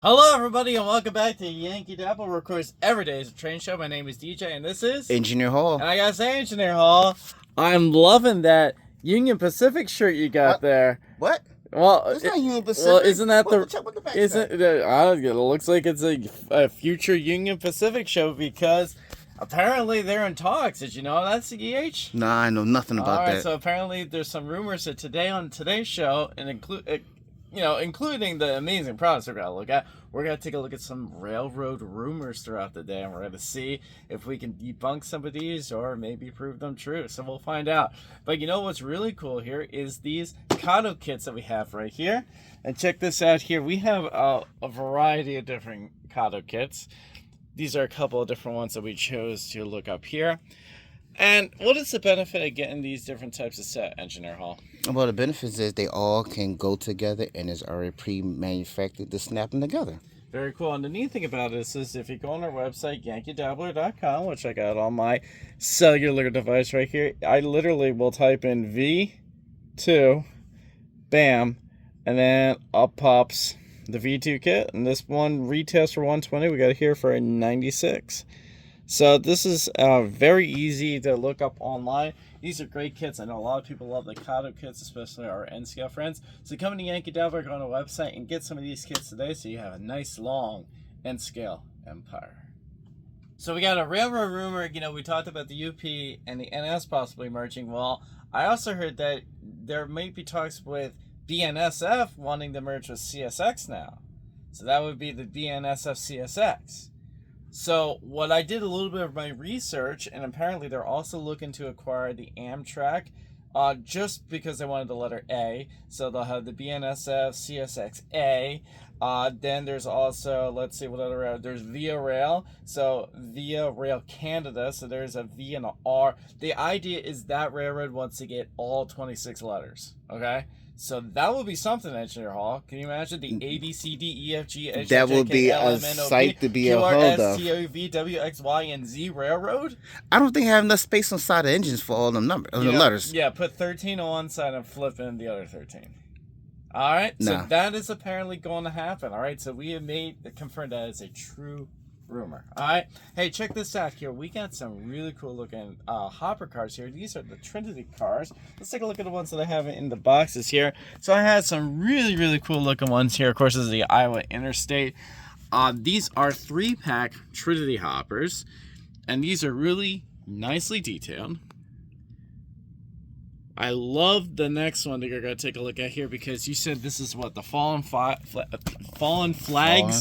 Hello, everybody, and welcome back to Yankee Dabbler, where, of course, every day is a train show. My name is DJ, and this is Engineer Hall. And I gotta say, Engineer Hall, I'm loving that Union Pacific shirt you got there. What? Well, it's not Union Pacific. Well, isn't that check what the back isn't it looks like it's a future Union Pacific show because apparently they're in talks. Did you know that, CEH? Nah, I know nothing about that. So apparently there's some rumors that today on today's show, and including the amazing products we're going to look at, we're going to take a look at some railroad rumors throughout the day, and we're going to see if we can debunk some of these or maybe prove them true. So we'll find out. But you know what's really cool here is these Kato kits that we have right here. And check this out here. We have a variety of different Kato kits. These are a couple of different ones that we chose to look up here. And what is the benefit of getting these different types of set, Engineer Hall? Well, the benefits is they all can go together and it's already pre-manufactured to snap them together. Very cool. And the neat thing about this is if you go on our website, yankeedabbler.com, which I got on my cellular device right here, I literally will type in V2, bam, and then up pops the V2 kit. And this one retails for $120. We got it here for $96. So this is very easy to look up online. These are great kits. I know a lot of people love the Kato kits, especially our N-Scale friends. So come to Yankee Dabbler, go on our website, and get some of these kits today so you have a nice, long N-Scale empire. So we got a railroad rumor. We talked about the UP and the NS possibly merging. Well, I also heard that there might be talks with BNSF wanting to merge with CSX now. So that would be the BNSF CSX. So what I did a little bit of my research, and apparently they're also looking to acquire the Amtrak, just because they wanted the letter A. So they'll have the BNSF CSXA. Then there's also, let's see what other, there's Via Rail. So Via Rail Canada. So there's a V and a R. The idea is that railroad wants to get all 26 letters. Okay. So that would be something, Engineer Hall. Can you imagine the A, B, C, D, E, F, G, H, that J, would K, be L, a M, N, O, sight P, to be Q, a R, hold S, of. T, O, V, W, X, Y, and Z railroad? I don't think I have enough space inside the engines for all them numbers, the letters. Yeah, put 13 on one side and flip in the other 13. All right, so that is apparently going to happen. All right, so we have confirmed that as a true rumor. All right, hey, check this out here. We got some really cool looking hopper cars here. These are the Trinity cars. Let's take a look at the ones that I have in the boxes here. So I had some really, really cool looking ones here. Of course, this is the Iowa Interstate. These are 3-pack Trinity hoppers, and these are really nicely detailed. I love the next one that you're going to take a look at here because you said this is what, the Fallen Flags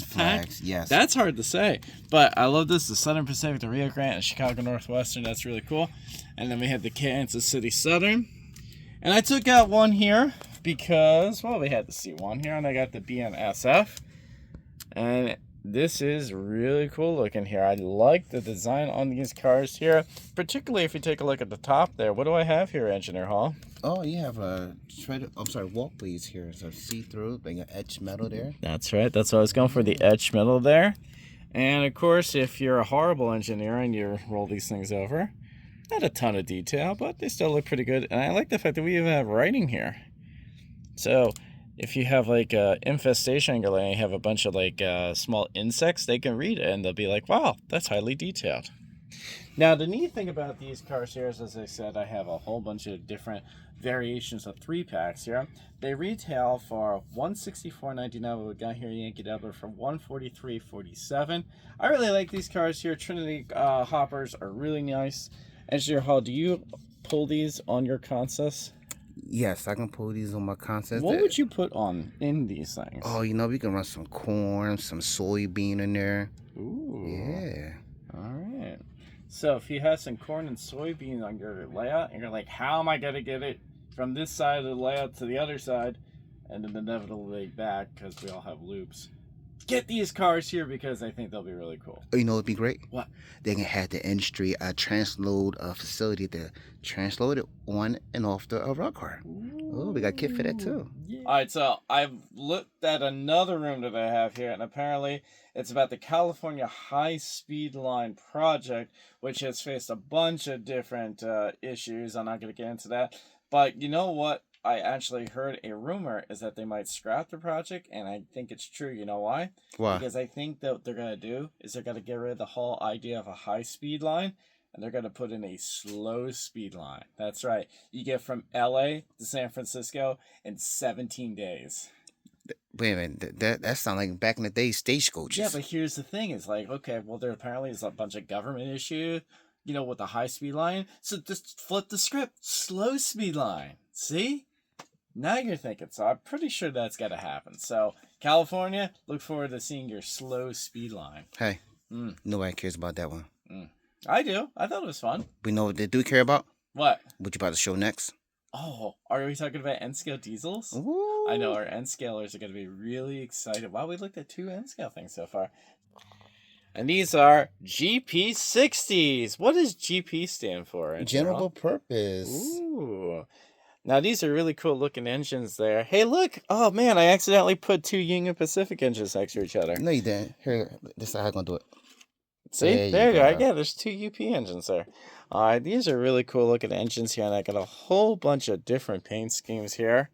pack? Yes. That's hard to say, but I love this. The Southern Pacific, the Rio Grande, and Chicago Northwestern. That's really cool. And then we have the Kansas City Southern. And I took out one here because, well, we had the C1 here, and I got the BNSF. And this is really cool looking here. I like the design on these cars here, particularly if you take a look at the top there. What do I have here, Engineer Hall? Oh, you have a walkways here. So see-through, being an etched metal there. That's right. That's what I was going for, the etched metal there. And, of course, if you're a horrible engineer and you roll these things over, not a ton of detail, but they still look pretty good. And I like the fact that we even have writing here. So if you have like a infestation and you have a bunch of like small insects, they can read it and they'll be like, wow, that's highly detailed. Now, the neat thing about these cars here is, as I said, I have a whole bunch of different variations of 3-packs here. They retail for $164.99. We got here Yankee Dabbler for $143.47. I really like these cars here. Trinity hoppers are really nice. Engineer Hall, do you pull these on your concepts? Yes, I can pull these on my concepts. What would you put on in these things? Oh, we can run some corn, some soybean in there. Ooh. Yeah. All right. So if you have some corn and soybean on your layout, and you're like, how am I going to get it from this side of the layout to the other side, and then inevitably back, because we all have loops, get these cars here because I think they'll be really cool. Oh, you know what'd be great? What? They can have the industry transload facility to transload it on and off the rail car. Oh, we got a kit for that too. Yeah. All right, so I've looked at another room that I have here, and apparently it's about the California High Speed Line project, which has faced a bunch of different issues. I'm not going to get into that. But you know what? I actually heard a rumor is that they might scrap the project, and I think it's true. You know why? Why? Because I think that what they're going to do is they're going to get rid of the whole idea of a high-speed line, and they're going to put in a slow-speed line. That's right. You get from LA to San Francisco in 17 days. Wait a minute. That sounds like back in the day stagecoaches. Yeah, but here's the thing: is like, okay, well, there apparently is a bunch of government issue, with the high speed line. So just flip the script, slow speed line. See, now you're thinking. So I'm pretty sure that's got to happen. So California, look forward to seeing your slow speed line. Hey, nobody cares about that one. I do. I thought it was fun. We know what they do care about. What? What you about to show next? Oh, are we talking about N-scale diesels? Ooh. I know our N-scalers are going to be really excited. Wow, we looked at 2 N-scale things so far. And these are GP60s. What does GP stand for? General purpose. Ooh. Now, these are really cool looking engines there. Hey, look. Oh, man, I accidentally put 2 Union Pacific engines next to each other. No, you didn't. Here, this is how I'm going to do it. See? There you go. Yeah, there's 2 UP engines there. All right, these are really cool looking engines here, and I got a whole bunch of different paint schemes here.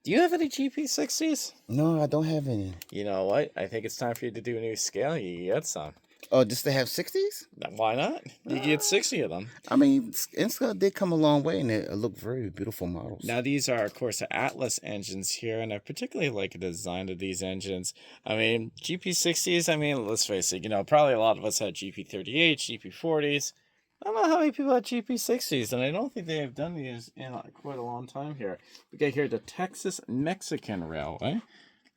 Do you have any GP60s? No, I don't have any. You know what? I think it's time for you to do a new scale. You get some. Oh, just to have 60s? Why not? You get 60 of them. I mean, N-scale did come a long way, and they look very beautiful models. Now, these are, of course, Atlas engines here, and I particularly like the design of these engines. I mean, GP60s, I mean, let's face it, probably a lot of us had GP38, GP40s. I don't know how many people have GP60s, and I don't think they have done these in quite a long time here. We got here the Texas Mexican Railway.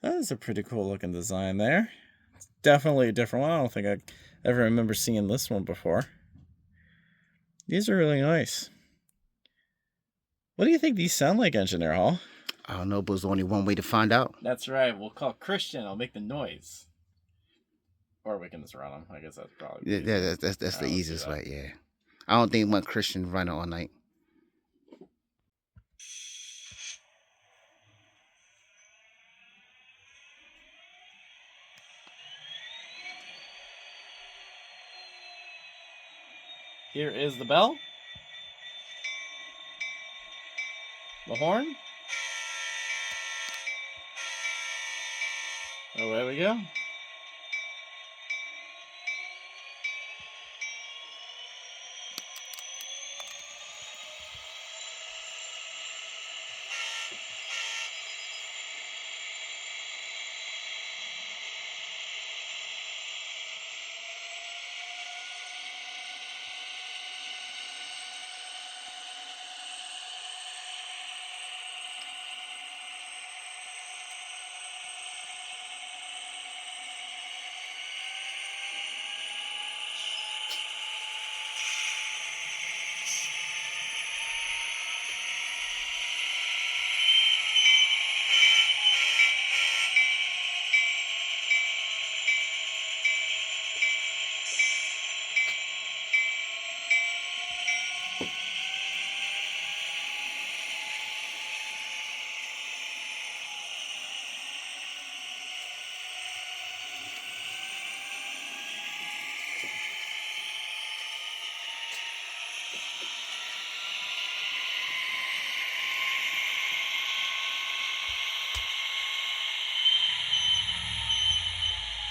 That is a pretty cool looking design there. It's definitely a different one. I don't think I ever remember seeing this one before. These are really nice. What do you think these sound like, Engineer Hall? I don't know, but there's only one way to find out. That's right. We'll call Christian. I'll make the noise. Or we can just run them. I guess that's probably... Yeah, that's the easiest way, yeah. I don't think one Christian run it all night. Here is the bell. The horn. Away we go.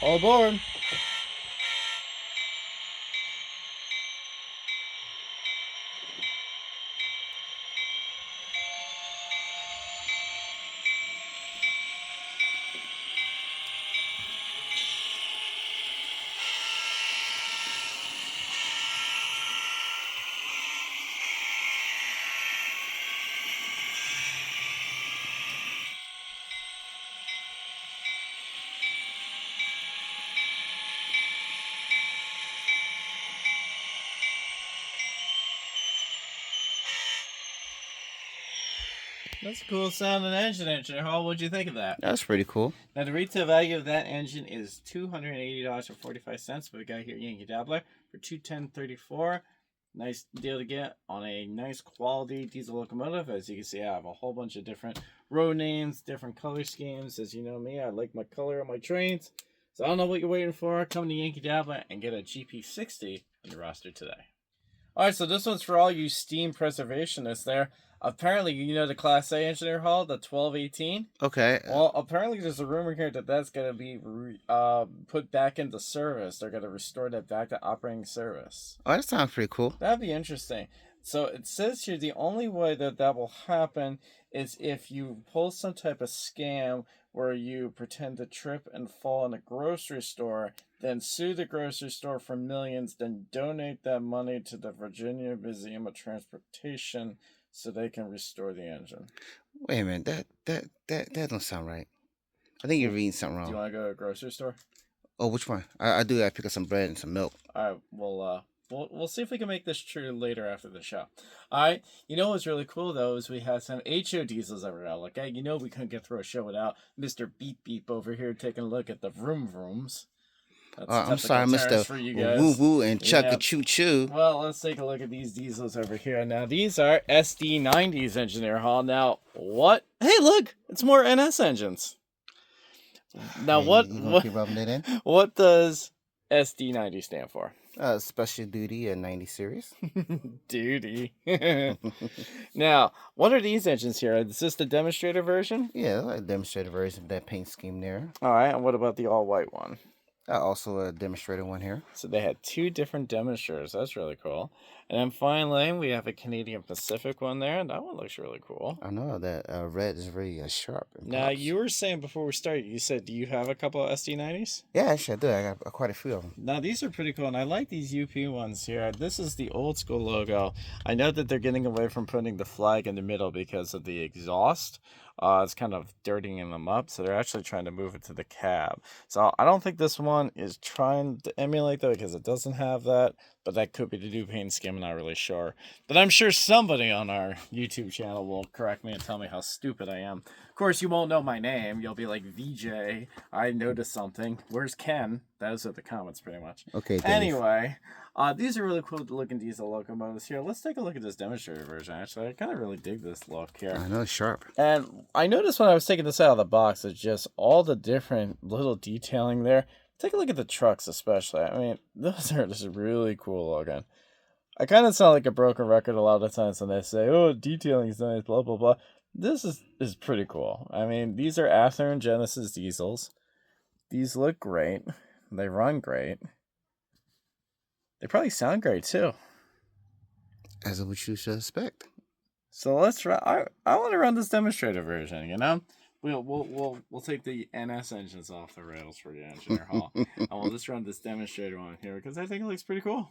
All aboard. That's a cool sounding engine, Engineer Hall. What'd you think of that? That's pretty cool. Now, the retail value of that engine is $280.45, but we got here Yankee Dabbler for $210.34. Nice deal to get on a nice quality diesel locomotive. As you can see, I have a whole bunch of different road names, different color schemes. As you know me, I like my color on my trains. So I don't know what you're waiting for. Come to Yankee Dabbler and get a GP60 on your roster today. All right, so this one's for all you steam preservationists there. Apparently, you know the Class A engineer hall, the 1218. Okay. Well, apparently there's a rumor here that that's gonna be put back into service. They're gonna restore that back to operating service. Oh, that sounds pretty cool. That'd be interesting. So it says here the only way that that will happen is if you pull some type of scam where you pretend to trip and fall in a grocery store, then sue the grocery store for millions, then donate that money to the Virginia Museum of Transportation so they can restore the engine. Wait a minute. That don't sound right. I think you're reading something Do you wrong. want to go to a grocery store? Oh, which one? I do gotta pick up some bread and some milk. All right, we'll see if we can make this true later after the show. All right, you know what's really cool though is we had some HO diesels over there. Like, hey, you know we couldn't get through a show without Mr. Beep Beep over here taking a look at the vroom vrooms. That's I'm sorry, terms Mr. for you guys. Woo Woo and Chuck Yeah. a Choo Choo. Well, let's take a look at these diesels over here. Now, these are SD90s Engineer Hall. Now, what? Hey, look, it's more NS engines. Now, Hey, what you gonna keep rubbing it in? what does SD90 stand for? Special Duty and 90 series. Duty. Now, what are these engines here? Is this the demonstrator version? Yeah, like a demonstrator version of that paint scheme there. All right, and what about the all-white one? Also a demonstrator one here. So they had two different demonstrators. That's really cool. And then finally, we have a Canadian Pacific one there. And that one looks really cool. I know that red is really sharp. Now, you were saying before we started, you said, do you have a couple of SD90s? Yeah, actually I do. I got quite a few of them. Now, these are pretty cool. And I like these UP ones here. This is the old school logo. I know that they're getting away from putting the flag in the middle because of the exhaust. It's kind of dirtying them up, so they're actually trying to move it to the cab. So I don't think this one is trying to emulate that because it doesn't have that, but that could be the new paint scheme. I'm not really sure. But I'm sure somebody on our YouTube channel will correct me and tell me how stupid I am. Of course, you won't know my name. You'll be like, VJ, I noticed something. Where's Ken? Those are the comments, pretty much. Okay, Dave. Anyway, these are really cool looking diesel locomotives here. Let's take a look at this demonstrator version, actually. I kind of really dig this look here. I know it's sharp. And I noticed when I was taking this out of the box, it's just all the different little detailing there. Take a look at the trucks, especially. I mean, those are just really cool looking. I kind of sound like a broken record a lot of times when they say, oh, detailing is nice, blah, blah, blah. This is pretty cool. I mean, these are Athearn Genesis diesels. These look great. They run great. They probably sound great, too. As of what you should expect. So let's run. I want to run this demonstrator version. You know, we'll take the NS engines off the rails for the engineer hall, and we'll just run this demonstrator on here because I think it looks pretty cool.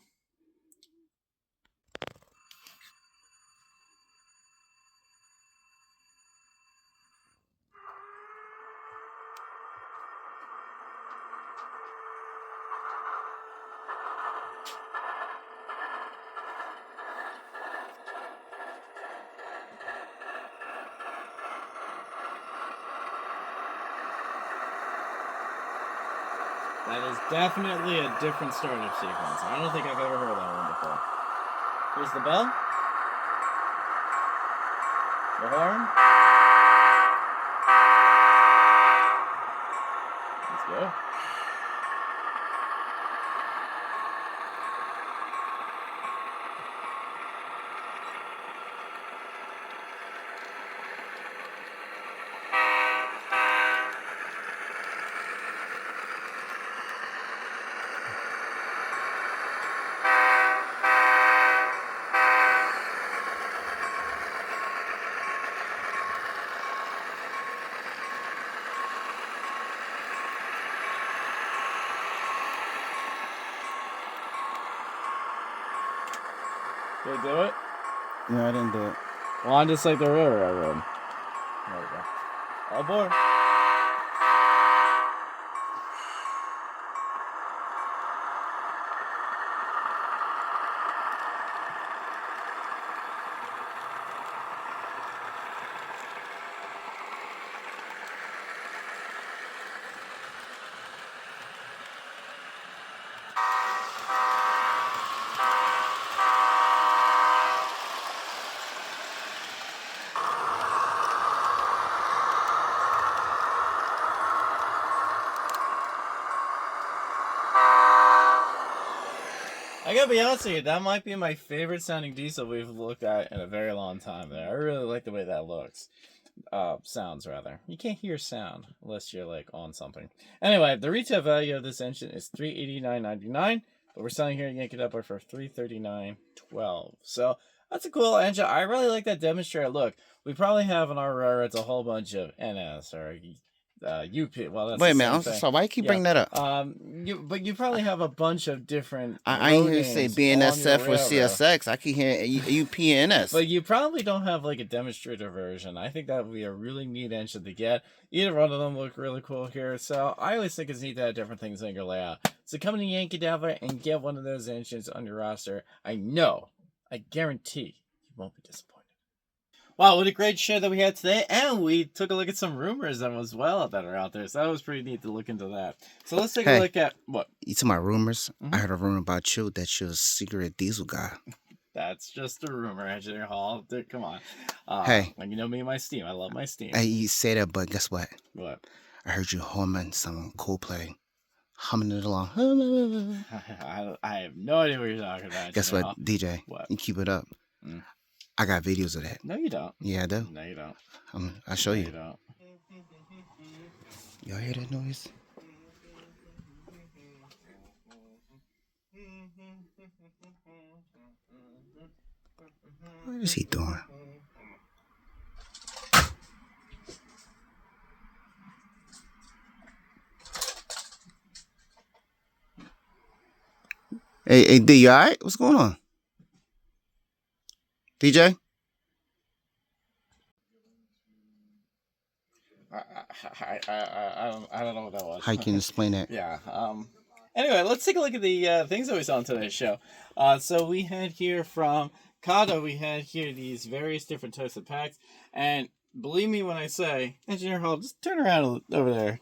That is definitely a different startup sequence. I don't think I've ever heard that one before. Here's the bell. The horn. Let's go. Did I do it? No, I didn't do it. Well, I'm just like the river I rode. There we go. All aboard. I gotta be honest with you, that might be my favorite sounding diesel we've looked at in a very long time there. I really like the way that looks. Sounds rather. You can't hear sound unless you're like on something. Anyway, the retail value of this engine is $389.99, but we're selling here at Yankee Dabbler for $339.12. So that's a cool engine. I really like that demonstrator look. We probably have in our railroads a whole bunch of NS or UP. Well, that's Wait a the minute, same thing. so why you keep bringing that up? But you probably have a bunch of different. I ain't hear you say BNSF or CSX. I keep hearing UPNS. But you probably don't have like a demonstrator version. I think that would be a really neat engine to get. Either one of them look really cool here. So I always think it's neat to have different things in your layout. So come to Yankee Dabbler and get one of those engines on your roster. I guarantee you won't be disappointed. Wow, what a great show that we had today. And we took a look at some rumors as well that are out there. So that was pretty neat to look into that. So let's take a look at what? You talking about rumors? I heard a rumor about you that you're a secret diesel guy. That's just a rumor, Engineer Hall. Dude, come on. Hey. You know me and my steam. I love my steam. Hey, you say that, but guess what? What? I heard you humming some Coldplay. Humming it along. I have no idea what you're talking about. Guess what, DJ? What? You keep it up. I got videos of that. No, you don't. Yeah, I do. No, you don't. I'll show you. You don't. Y'all hear that noise? What is he doing? Hey, D, you alright? What's going on? DJ? I don't know what that was. How you can explain that? Yeah. Anyway, let's take a look at the things that we saw on today's show. So we had here from Kato, we had here these various different types of packs. And believe me when I say, Engineer Hall, just turn around over there.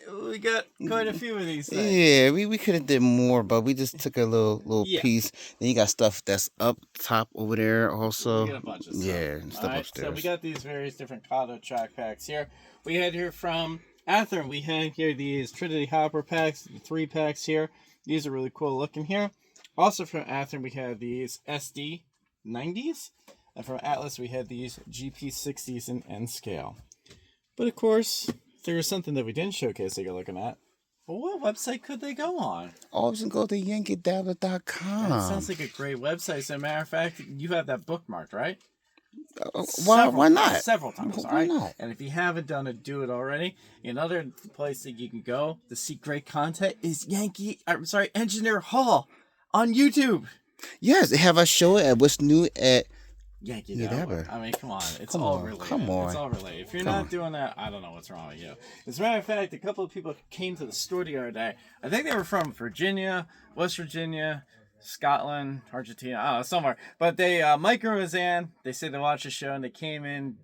We got quite a few of these things. Yeah, we could have did more, but we just took a little piece. Then you got stuff that's up top over there also. We got a bunch of stuff. Yeah, stuff upstairs. So we got these various different Kato track packs here. We had here from Athearn, we had here these Trinity hopper packs, 3 packs here. These are really cool looking here. Also from Athearn, we had these SD 90s. And from Atlas, we had these GP 60s in N scale. But of course, there was something that we didn't showcase that you're looking at. Well, what website could they go on? Always go to yankeedabbler.com. That sounds like a great website. As a matter of fact, you have that bookmarked, right? Why not? Several times, all Why right? not? And if you haven't done it, do it already. Another place that you can go to see great content is Engineer Hall on YouTube. Yes, they have a show at What's New at Yankee Dabbler. I mean, come on. It's Come all on, related. come on. It's all related. If you're not doing that, I don't know what's wrong with you. As a matter of fact, a couple of people came to the store the other day. I think they were from Virginia, West Virginia, Scotland, Argentina, I don't know, somewhere. But they, Mike and Roseanne, they said they watched the show and they came in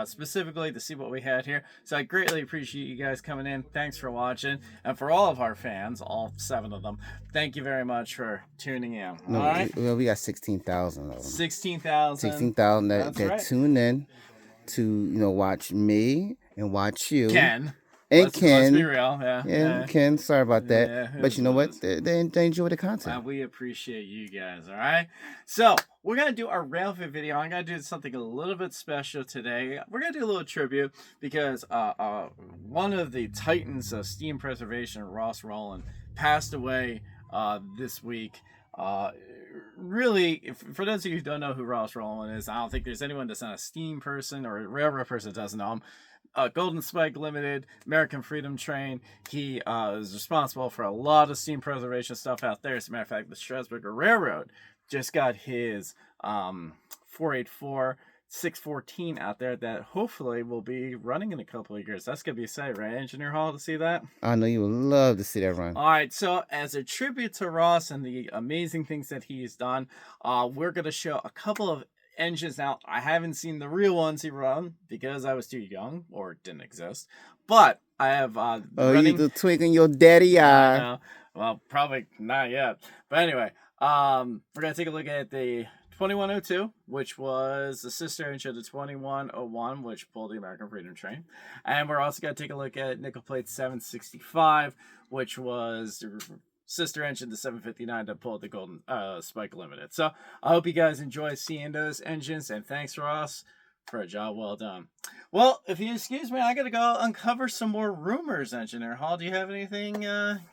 specifically to see what we had here. So I greatly appreciate you guys coming in. Thanks for watching. And for all of our fans, all 7 of them, thank you very much for tuning in. No, all right? Well, we got 16,000 of them. 16,000. 16,000 that right. tune in to watch me and watch you. Ken. And Let's Ken. be real. Yeah. Ken, sorry about that. Yeah, but you know what? They enjoy the content. We appreciate you guys, all right? So, we're going to do our Railfit video. I'm going to do something a little bit special today. We're going to do a little tribute because one of the titans of steam preservation, Ross Rowland, passed away this week. Really, for those of you who don't know who Ross Rowland is, I don't think there's anyone that's not a steam person or a railroad person that doesn't know him. Golden Spike Limited, American Freedom Train. He is responsible for a lot of steam preservation stuff out there. As a matter of fact, the Strasburger Railroad just got his 484 614 out there that hopefully will be running in a couple of years. That's going to be exciting, right, Engineer Hall, to see that? I know you would love to see that run. All right, so as a tribute to Ross and the amazing things that he's done, we're going to show a couple of engines. Now, I haven't seen the real ones he run because I was too young or didn't exist, but I have running... you twinkling your daddy eye. No, well, probably not yet, but anyway, we're gonna take a look at the 2102, which was the sister engine of the 2101, which pulled the American Freedom Train, and we're also gonna take a look at nickel plate 765, which was sister engine, the 759, to pull the Golden Spike Limited. So I hope you guys enjoy seeing those engines, and thanks, Ross, for a job well done. Well, if you excuse me, I gotta go uncover some more rumors, Engineer Hall. Do you have anything you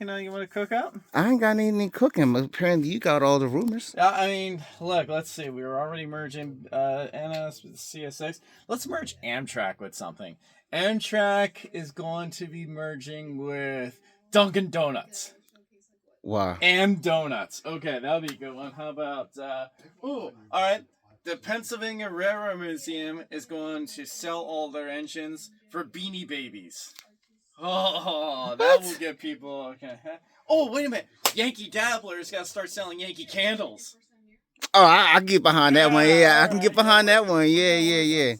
want to cook up? I ain't got anything cooking, but apparently you got all the rumors. I mean, look, let's see. We were already merging NS with CSX. Let's merge Amtrak with something. Amtrak is going to be merging with Dunkin' Donuts. Wow. And donuts. Okay, that'll be a good one. How about, all right. The Pennsylvania Railroad Museum is going to sell all their engines for Beanie Babies. Oh, that will get people, okay. Oh, wait a minute. Yankee Dabbler's got to start selling Yankee candles. Oh, I get behind that one. Yeah, I can get behind that one. Yeah.